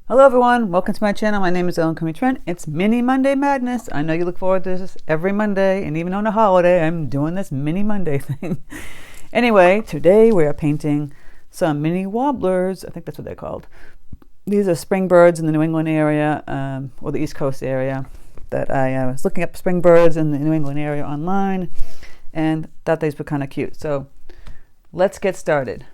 Hello everyone, welcome to my channel. My name is Crimi-Trent. It's Mini Monday Madness. I know you look forward to this every Monday, and even on a holiday, I'm doing this Mini Monday thing. Anyway, today we are painting some mini warblers. I think that's what they're called. These are spring birds in the New England area, or the East Coast area. That I was looking up spring birds in the New England area online, and thought these were kind of cute. So let's get started.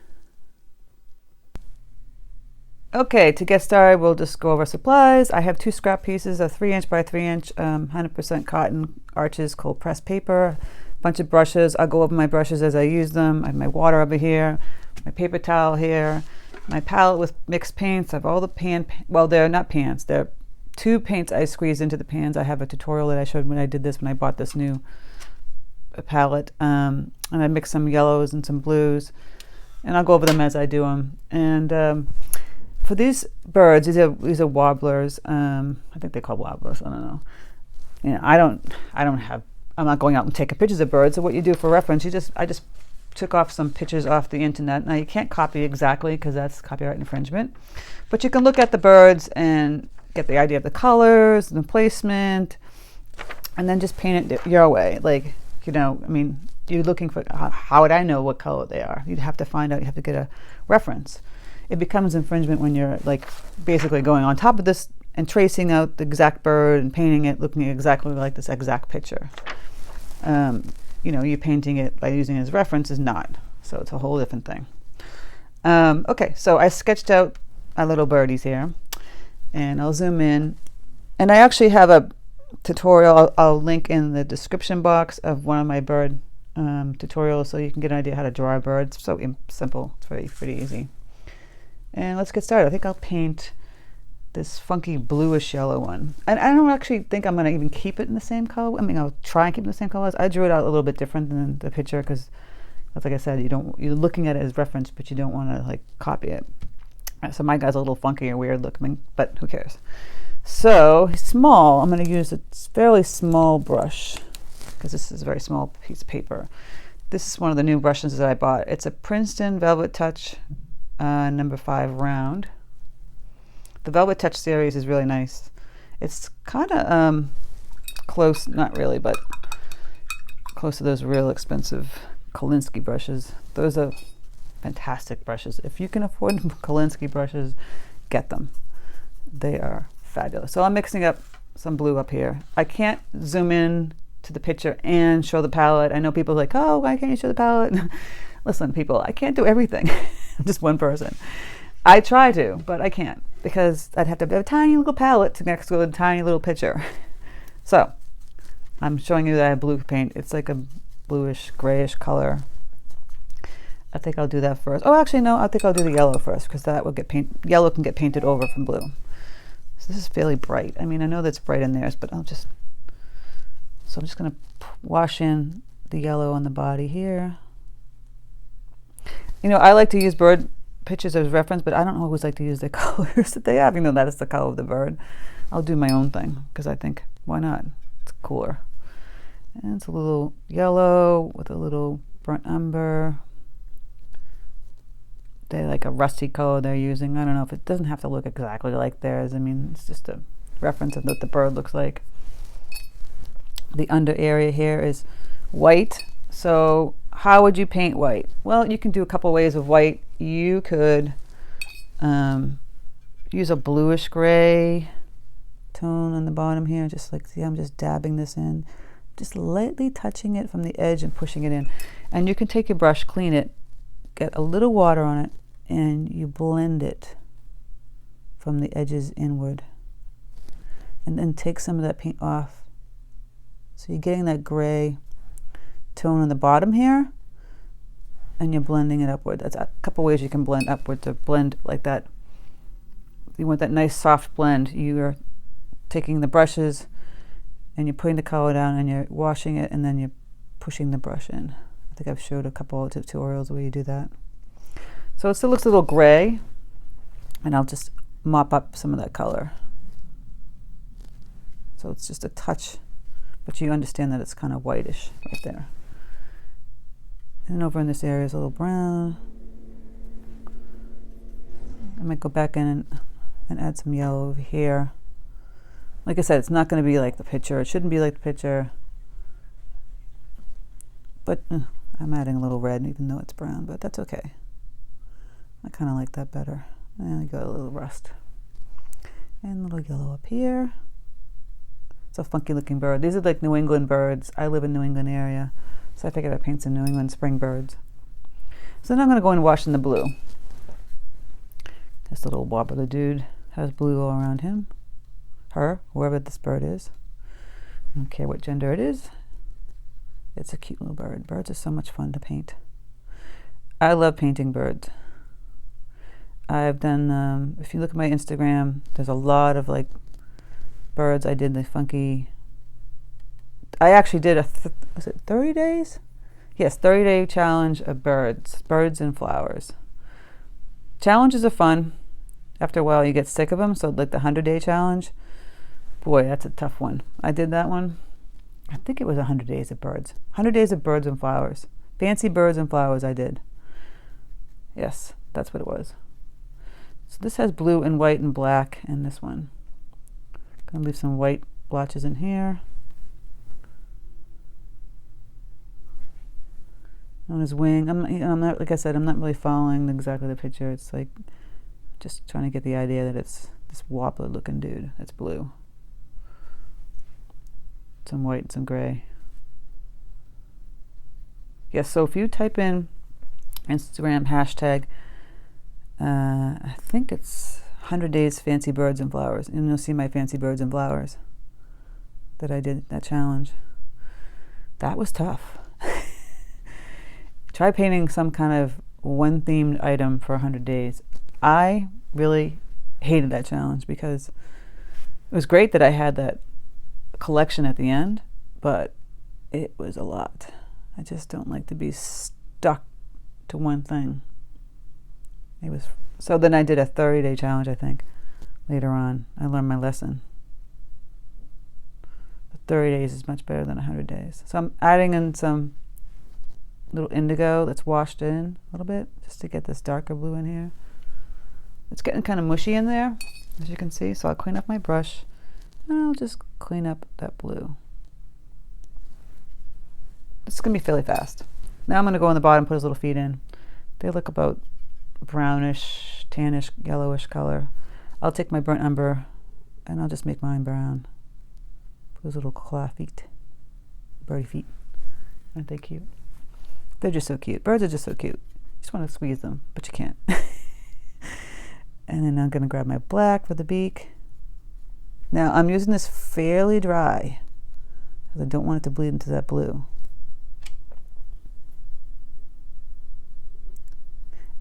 Okay, to get started, we'll just go over supplies. I have two scrap pieces, a 3" by 3" 100% cotton arches called pressed paper, a bunch of brushes. I'll go over my brushes as I use them. I have my water over here, my paper towel here, my palette with mixed paints. I have all the well, they're not pans. They're two paints I squeezed into the pans. I have a tutorial that I showed when I did this, when I bought this new palette. And I mixed some yellows and some blues, and I'll go over them as I do them. And for these birds, these are warblers. I think they're called warblers. I don't know. You know, I'm not going out and taking pictures of birds. So what you do for reference, I just took off some pictures off the internet. Now you can't copy exactly because that's copyright infringement, but you can look at the birds and get the idea of the colors and the placement, and then just paint it your way. Like, you know, I mean, you're looking for, how would I know what color they are? You'd have to find out. You have to get a reference. It becomes infringement when you're like basically going on top of this and tracing out the exact bird and painting it looking exactly like this exact picture. You know, you painting it by using it as reference is not. So it's a whole different thing. Okay, so I sketched out our little birdies here, and I'll zoom in. And I actually have a tutorial I'll link in the description box of one of my bird tutorials, so you can get an idea how to draw a bird. It's so simple. It's pretty easy. And let's get started. I think I'll paint this funky bluish yellow one. And I don't actually think I'm going to even keep it in the same color. I mean, I'll try and keep it in the same colors. I drew it out a little bit different than the picture because, like I said, you're looking at it as reference, but you don't want to like copy it. So my guy's a little funky and weird looking, but who cares? So small. I'm going to use a fairly small brush because this is a very small piece of paper. This is one of the new brushes that I bought. It's a Princeton Velvet Touch number 5 round. The Velvet Touch series is really nice. It's kind of close, not really, but close to those real expensive Kolinsky brushes. Those are fantastic brushes. If you can afford Kolinsky brushes, get them. They are fabulous. So I'm mixing up some blue up here. I can't zoom in to the picture and show the palette. I know people are like, oh, why can't you show the palette? Listen, people, I can't do everything. I'm just one person. I try to, but I can't because I'd have to have a tiny little palette to next to a tiny little picture. So I'm showing you that I have blue paint. It's like a bluish, grayish color. I think I'll do that first. Oh, actually, no, I think I'll do the yellow first because that will get yellow can get painted over from blue. So this is fairly bright. I mean, I know that's bright in theirs, but so I'm just going to wash in the yellow on the body here. You know, I like to use bird pictures as reference, but I don't always like to use the colors that they have, even though that is the color of the bird. I'll do my own thing because I think, why not? It's cooler. And it's a little yellow with a little burnt umber. They like a rusty color they're using. I don't know if it doesn't have to look exactly like theirs. I mean, it's just a reference of what the bird looks like. The under area here is white. So how would you paint white? Well, you can do a couple ways of white. You could use a bluish gray tone on the bottom here. Just like, see, I'm just dabbing this in, just lightly touching it from the edge and pushing it in. And you can take your brush, clean it, get a little water on it, and you blend it from the edges inward. And then take some of that paint off. So you're getting that gray tone on the bottom here, and you're blending it upward. That's a couple ways you can blend upward to blend like that. You want that nice soft blend. You're taking the brushes and you're putting the color down and you're washing it, and then you're pushing the brush in. I think I've showed a couple of tutorials where you do that. So it still looks a little gray, and I'll just mop up some of that color. So it's just a touch, but you understand that it's kind of whitish right there. And over in this area is a little brown. I might go back in and and add some yellow over here. Like I said, it's not going to be like the picture. It shouldn't be like the picture. But I'm adding a little red even though it's brown, but that's okay. I kind of like that better. And I got a little rust. And a little yellow up here. It's a funky looking bird. These are like New England birds. I live in New England area, so I figured I'd paint some New England spring birds. So then I'm going to go and wash in the blue. This little wobbler dude has blue all around him. Her, whoever this bird is. I don't care what gender it is. It's a cute little bird. Birds are so much fun to paint. I love painting birds. I've done, if you look at my Instagram, there's a lot of like birds. I did the funky, I actually did was it 30 days? Yes, 30-day challenge of birds and flowers. Challenges are fun. After a while you get sick of them, so like the 100-day challenge, boy, that's a tough one. I did that one. I think it was 100 days of birds. 100 days of birds and flowers. Fancy birds and flowers I did. Yes, that's what it was. So this has blue and white and black in this one. Gonna leave some white blotches in here. On his wing, I'm not, like I said, I'm not really following exactly the picture. It's like just trying to get the idea that it's this wobbler looking dude that's blue. Some white and some gray. Yes, so if you type in Instagram hashtag, I think it's 100 days fancy birds and flowers, and you'll see my fancy birds and flowers that I did, that challenge. That was tough. Try painting some kind of one themed item for 100 days. I really hated that challenge because it was great that I had that collection at the end, but it was a lot. I just don't like to be stuck to one thing. It was so then I did a 30-day challenge, I think. Later on, I learned my lesson. But 30 days is much better than 100 days. So I'm adding in some little indigo that's washed in a little bit, just to get this darker blue in here. It's getting kind of mushy in there, as you can see, so I'll clean up my brush and I'll just clean up that blue. It's gonna be fairly fast. Now I'm gonna go on the bottom, put his little feet in. They look about brownish, tannish, yellowish color. I'll take my burnt umber and I'll just make mine brown. Put his little claw feet, birdie feet. Aren't they cute? They're just so cute. Birds are just so cute. You just want to squeeze them, but you can't. And then I'm going to grab my black for the beak. Now I'm using this fairly dry because I don't want it to bleed into that blue.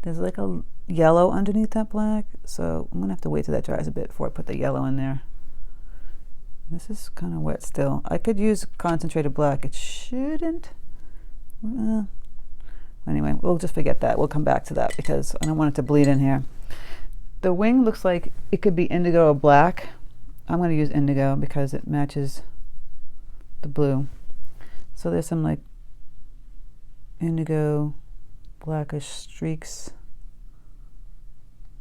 There's like a yellow underneath that black, so I'm going to have to wait till that dries a bit before I put the yellow in there. This is kind of wet still. I could use concentrated black. It shouldn't. Anyway, we'll just forget that. We'll come back to that because I don't want it to bleed in here. The wing looks like it could be indigo or black. I'm going to use indigo because it matches the blue. So there's some like indigo, blackish streaks,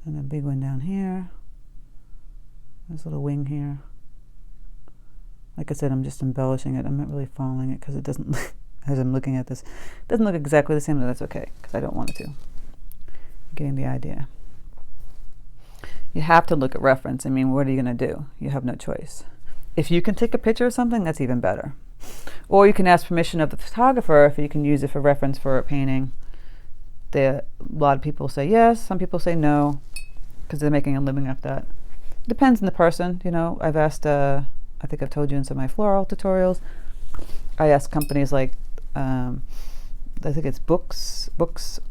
and a big one down here. There's a little wing here. Like I said, I'm just embellishing it. I'm not really following it because it doesn't look, as I'm looking at this, it doesn't look exactly the same, but that's okay because I don't want it to. You're getting the idea. You have to look at reference. I mean, what are you going to do? You have no choice. If you can take a picture of something, that's even better. Or you can ask permission of the photographer if you can use it for reference for a painting. A lot of people say yes, some people say no, because they're making a living off that. Depends on the person, you know. I've asked, I think I've told you in some of my floral tutorials, I asked companies like, I think it's bouquets, but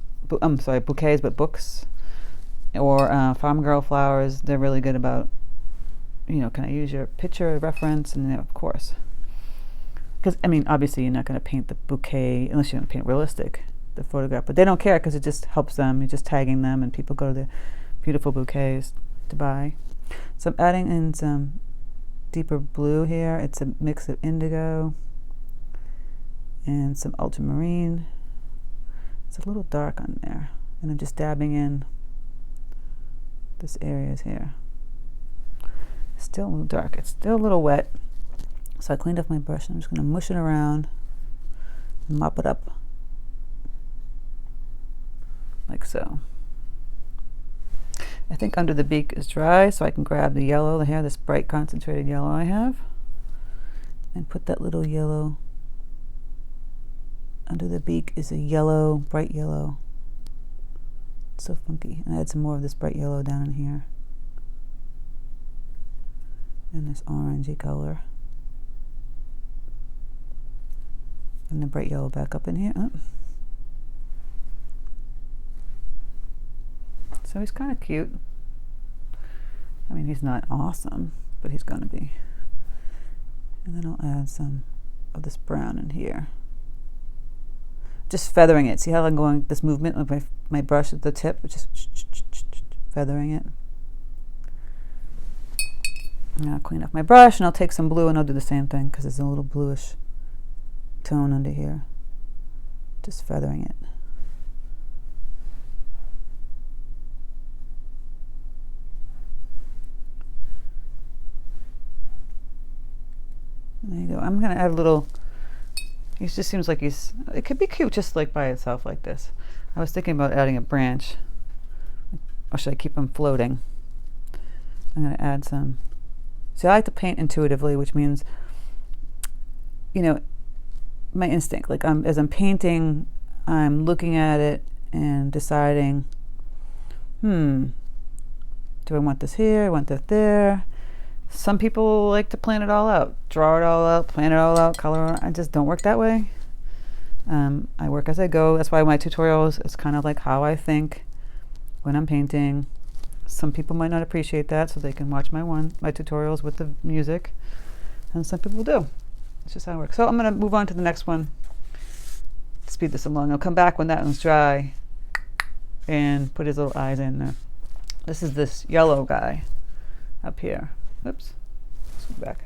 or Farm Girl Flowers. They're really good about, you know, can I use your picture reference? And of course, because I mean, obviously you're not going to paint the bouquet unless you want to paint realistic, the photograph, but they don't care because it just helps them. You're just tagging them and people go to the beautiful bouquets to buy. So I'm adding in some deeper blue here. It's a mix of indigo and some ultramarine. It's a little dark on there, and I'm just dabbing in this areas here. still a little dark. It's still a little wet. So I cleaned off my brush and I'm just going to mush it around and mop it up. Like so. I think under the beak is dry, so I can grab the yellow here, this bright concentrated yellow I have, and put that little yellow. Under the beak is a yellow, bright yellow. It's so funky. And I add some more of this bright yellow down in here. And this orangey color. And the bright yellow back up in here. Oh. So he's kind of cute. I mean, he's not awesome, but he's gonna be. And then I'll add some of this brown in here. Just feathering it. See how I'm going this movement with my brush at the tip, just feathering it. And I'll clean up my brush and I'll take some blue and I'll do the same thing because there's a little bluish tone under here. Just feathering it. There you go. I'm gonna add a little. He just seems like he's. It could be cute just like by itself like this. I was thinking about adding a branch, or should I keep him floating? I'm gonna add some. See, I like to paint intuitively, which means, you know, my instinct. Like as I'm painting, I'm looking at it and deciding, do I want this here? I want that there. Some people like to plan it all out, draw it all out, plan it all out, color it. I just don't work that way. I work as I go. That's why my tutorials, it's kind of like how I think when I'm painting. Some people might not appreciate that, so they can watch my tutorials with the music, and some people do. It's just how it works. So I'm going to move on to the next one. Speed this along. I'll come back when that one's dry and put his little eyes in there. This is this yellow guy up here. Oops, let's go back.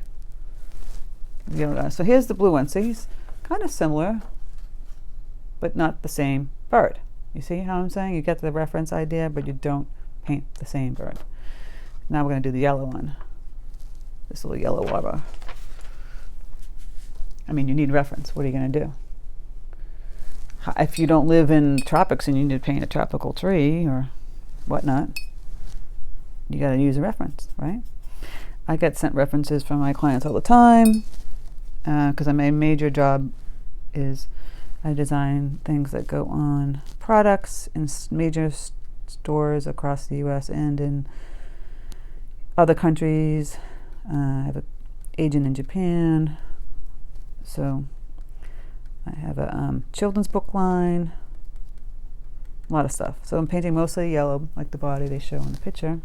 The yellow guy. So here's the blue one. So he's kind of similar, but not the same bird. You see how I'm saying? You get the reference idea, but you don't paint the same bird. Now we're going to do the yellow one. This little yellow warbler. I mean, you need reference. What are you going to do? If you don't live in tropics and you need to paint a tropical tree or whatnot, you got to use a reference, right? I get sent references from my clients all the time because my major job is I design things that go on products in major stores across the US and in other countries. I have an agent in Japan, so I have a children's book line, a lot of stuff. So I'm painting mostly yellow, like the body they show in the picture.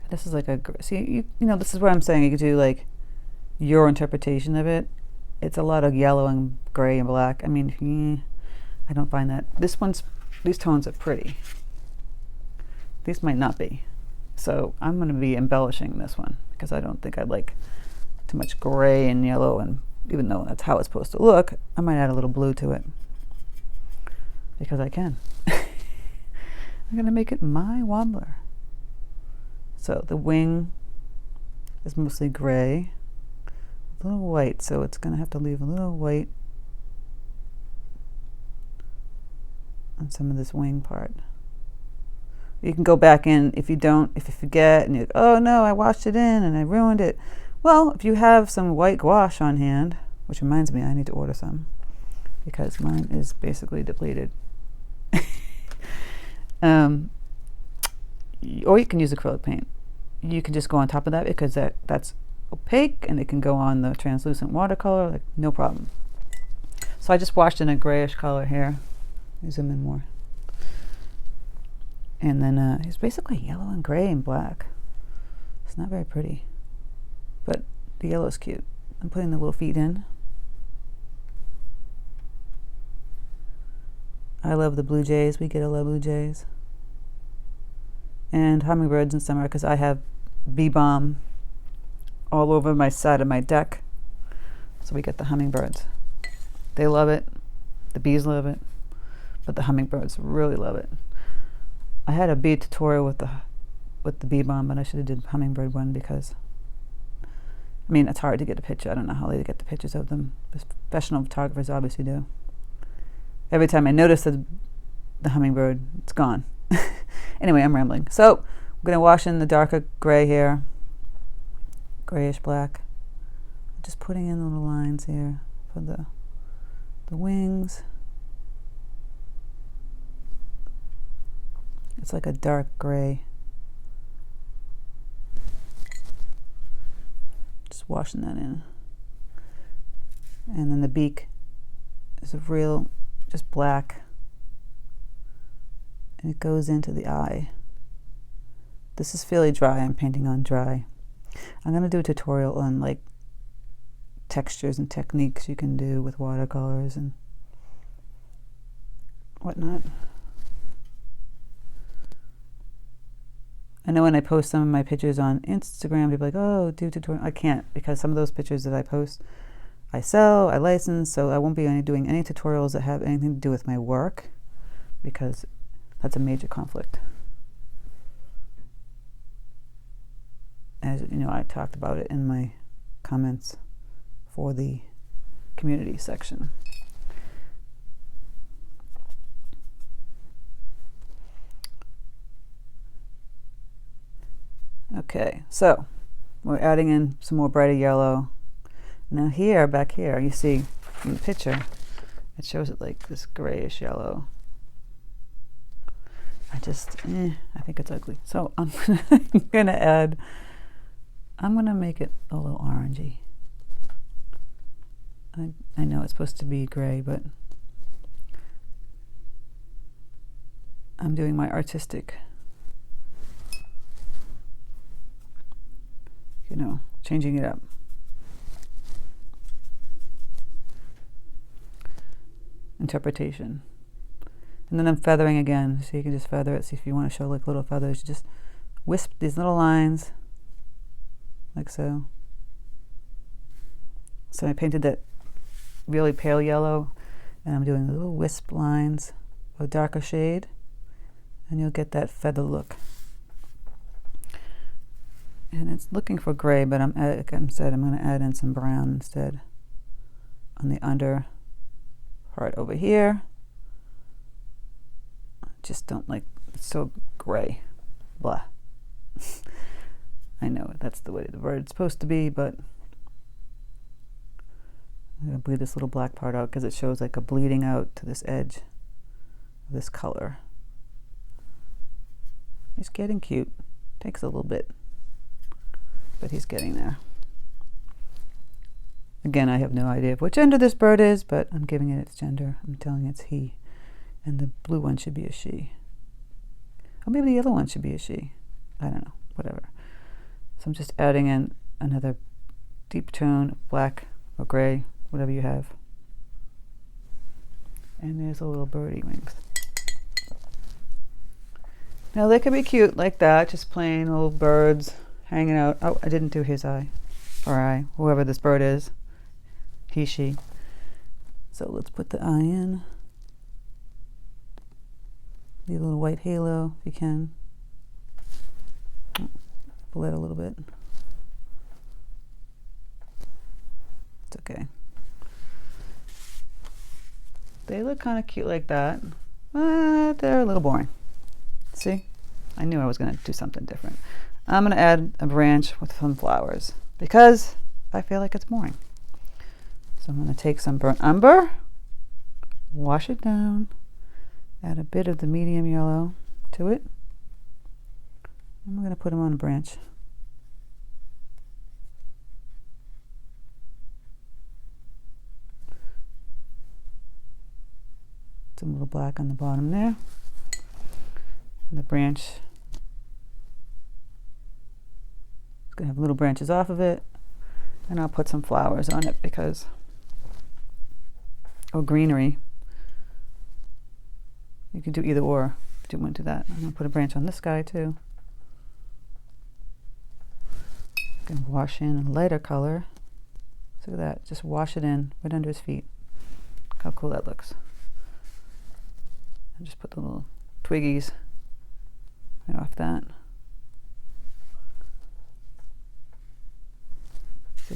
This is like a, see, you know, this is where I'm saying you could do like your interpretation of it. It's a lot of yellow and gray and black. I mean, I don't find that. These tones are pretty. These might not be. So I'm going to be embellishing this one because I don't think I'd like too much gray and yellow, and even though that's how it's supposed to look, I might add a little blue to it because I can. I'm going to make it my wobbler. So the wing is mostly gray, a little white, so it's going to have to leave a little white on some of this wing part. You can go back in if you forget and you, oh no, I washed it in and I ruined it. Well, if you have some white gouache on hand, which reminds me I need to order some because mine is basically depleted. Or you can use acrylic paint. You can just go on top of that because that's opaque and it can go on the translucent watercolor, like no problem. So I just washed in a grayish color here. Let me zoom in more. And then it's basically yellow and gray and black. It's not very pretty, but the yellow is cute. I'm putting the little feet in. I love the blue jays. We get a lot of blue jays. And hummingbirds in summer because I have bee balm all over my side of my deck. So we get the hummingbirds. They love it. The bees love it. But the hummingbirds really love it. I had a bee tutorial with the with the bee balm, but I should have did hummingbird one because, I mean, it's hard to get a picture. I don't know how they get the pictures of them. Professional photographers obviously do. Every time I notice the hummingbird, it's gone. Anyway, I'm rambling. So I'm going to wash in the darker gray here, grayish black. Just putting in little lines here for the wings. It's like a dark gray. Just washing that in. And then the beak is a real, just black. And it goes into the eye. This is fairly dry. I'm painting on dry. I'm going to do a tutorial on like textures and techniques you can do with watercolors and whatnot. I know when I post some of my pictures on Instagram, people are like, oh, do tutorial. I can't, because some of those pictures that I post, I sell, I license, so I won't be doing any tutorials that have anything to do with my work, because that's a major conflict. As you know, I talked about it in my comments for the community section. Okay, so we're adding in some more brighter yellow. Now here, back here, you see in the picture, it shows it like this grayish yellow. I think it's ugly. So I'm gonna make it a little orangey. I know it's supposed to be gray, but I'm doing my artistic, you know, changing it up. Interpretation. And then I'm feathering again, so you can just feather it. See if you want to show like little feathers, you just wisp these little lines like so. So I painted that really pale yellow, and I'm doing little wisp lines of a darker shade, and you'll get that feather look. And it's looking for gray, but like I said, I'm going to add in some brown instead on the under part over here. I just don't like, it's so gray. Blah. I know that's the way the bird's supposed to be, but I'm going to bleed this little black part out because it shows like a bleeding out to this edge of this color. He's getting cute. Takes a little bit, but he's getting there. Again, I have no idea of which gender this bird is, but I'm giving it its gender. I'm telling it it's he. And the blue one should be a she. Or maybe the yellow one should be a she. I don't know. Whatever. So I'm just adding in another deep tone of black or gray, whatever you have. And there's a little birdie wings. Now they could be cute like that, just plain little birds hanging out. Oh, I didn't do his eye. Or eye, whoever this bird is. He, she. So let's put the eye in. Leave a little white halo if you can. Pull it a little bit. It's okay. They look kind of cute like that, but they're a little boring. See? I knew I was going to do something different. I'm going to add a branch with some flowers because I feel like it's boring. So I'm going to take some burnt umber, wash it down, add a bit of the medium yellow to it, and we're going to put them on a branch. Some little black on the bottom there, and the branch is going to have little branches off of it, and I'll put some flowers on it because, or greenery. You can do either or if you want to do that. I'm going to put a branch on this guy too. I'm going to wash in a lighter color. Look at that, just wash it in right under his feet. Look how cool that looks. And just put the little twiggies right off that.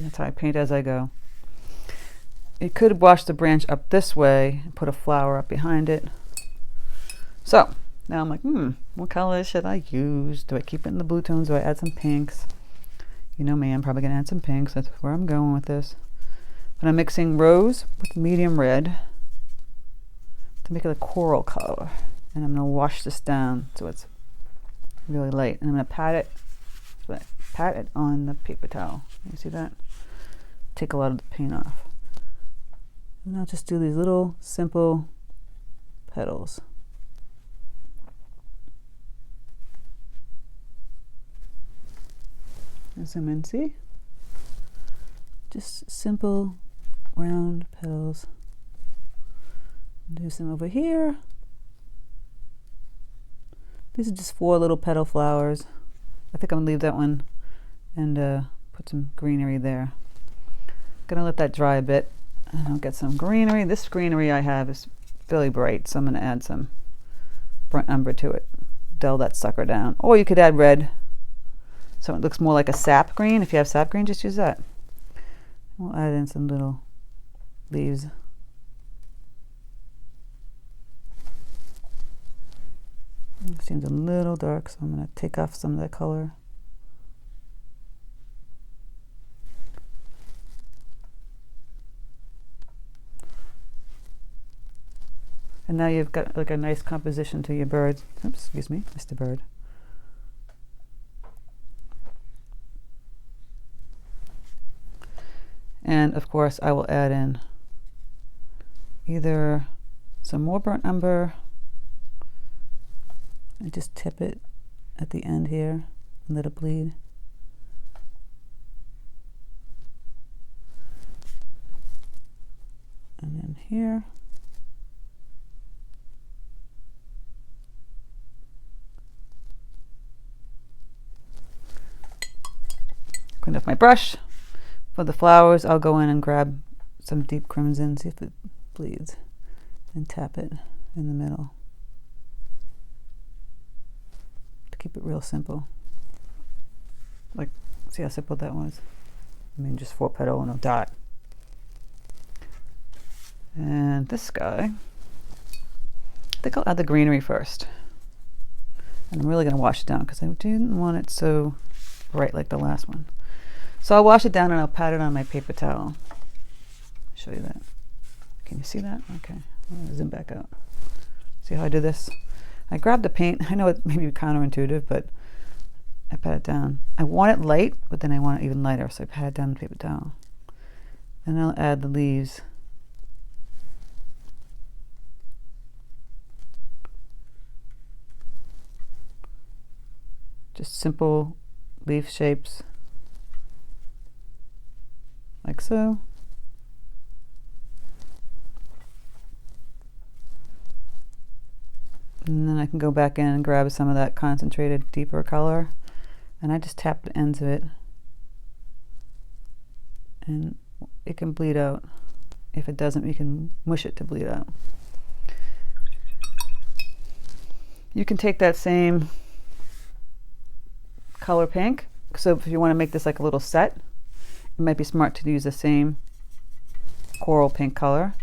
That's how I paint as I go. You could wash the branch up this way and put a flower up behind it. So now I'm like, what color should I use? Do I keep it in the blue tones? Do I add some pinks? You know me, I'm probably gonna add some pinks. That's where I'm going with this. But I'm mixing rose with medium red to make it a coral color. And I'm gonna wash this down so it's really light. And I'm gonna pat it on the paper towel. You see that? Take a lot of the paint off. And I'll just do these little simple petals. And zoom in, see? Just simple round petals. Do some over here. These are just 4 little petal flowers. I think I'm gonna leave that one and put some greenery there. Gonna let that dry a bit and I'll get some greenery. This greenery I have is fairly bright, so I'm gonna add some burnt umber to it. Dull that sucker down. Or you could add red so it looks more like a sap green. If you have sap green, just use that. We'll add in some little leaves. It seems a little dark, so I'm going to take off some of that color. And now you've got like a nice composition to your bird. Oops, excuse me, Mr. Bird. And of course I will add in either some more burnt umber and just tip it at the end here and let it bleed. And then here. Clean up my brush. For the flowers, I'll go in and grab some deep crimson, see if it bleeds, and tap it in the middle to keep it real simple. Like, see how simple that was? I mean, just 4 petal and a dot. And this guy, I think I'll add the greenery first. And I'm really going to wash it down because I didn't want it so bright like the last one. So I'll wash it down and I'll pat it on my paper towel. Show you that. Can you see that? Okay. I'm going to zoom back out. See how I do this? I grab the paint. I know it may be counterintuitive, but I pat it down. I want it light, but then I want it even lighter, so I pat it down the paper towel. And I'll add the leaves. Just simple leaf shapes. Like so. And then I can go back in and grab some of that concentrated deeper color, and I just tap the ends of it and it can bleed out. If it doesn't, you can mush it to bleed out. You can take that same color pink, so if you want to make this like a little set, it might be smart to use the same coral pink color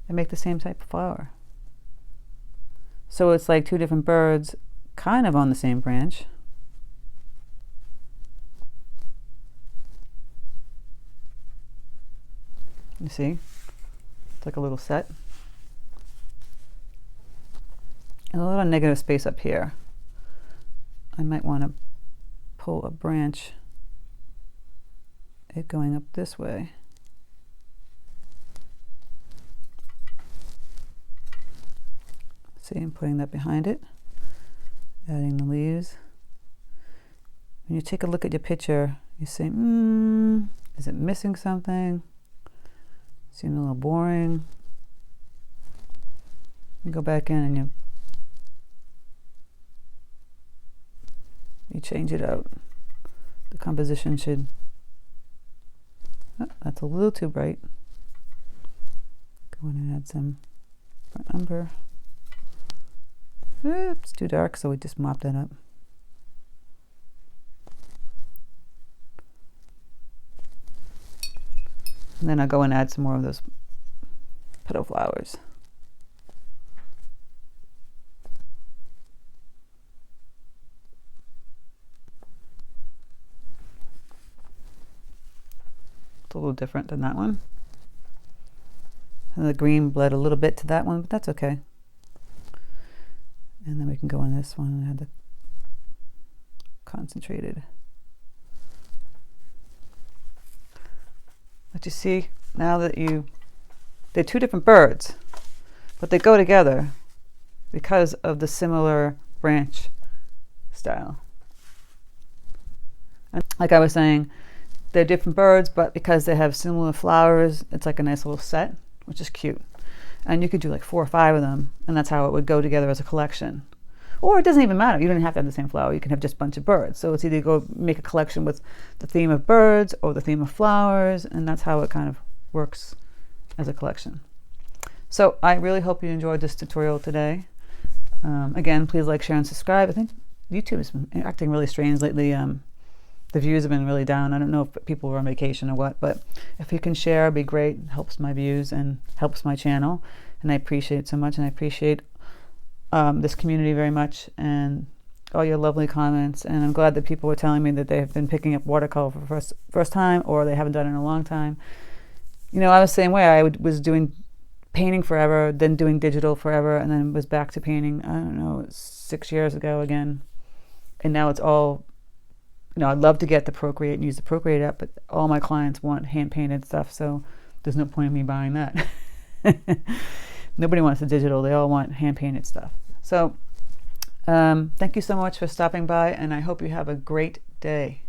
and make the same type of flower. So it's like 2 different birds kind of on the same branch. You see? It's like a little set. And a little negative space up here. I might want to pull a branch, it going up this way. See, I'm putting that behind it, adding the leaves. When you take a look at your picture, you say, is it missing something? Seems a little boring. You go back in and you change it out. The composition should, that's a little too bright. Go in and add some burnt umber. It's too dark, so we just mop that up. And then I'll go and add some more of those petal flowers. It's a little different than that one. And the green bled a little bit to that one, but that's okay. And then we can go on this one and add the concentrated. But you see, now that they're two different birds, but they go together because of the similar branch style. And like I was saying, they're different birds, but because they have similar flowers, it's like a nice little set, which is cute. And you could do like 4 or 5 of them, and that's how it would go together as a collection. Or it doesn't even matter. You don't have to have the same flower. You can have just a bunch of birds. So it's either go make a collection with the theme of birds or the theme of flowers, and that's how it kind of works as a collection. So I really hope you enjoyed this tutorial today. Again, please like, share, and subscribe. I think YouTube has been acting really strange lately. The views have been really down. I don't know if people were on vacation or what, but if you can share, it'd be great. It helps my views and helps my channel, and I appreciate it so much, and I appreciate this community very much, and all your lovely comments. And I'm glad that people were telling me that they have been picking up watercolor for the first time, or they haven't done it in a long time. You know, I was the same way. I was doing painting forever, then doing digital forever, and then was back to painting, I don't know, 6 years ago again. And now it's all, you know, I'd love to get the Procreate and use the Procreate app, but all my clients want hand-painted stuff, so there's no point in me buying that. Nobody wants the digital. They all want hand-painted stuff. So thank you so much for stopping by, and I hope you have a great day.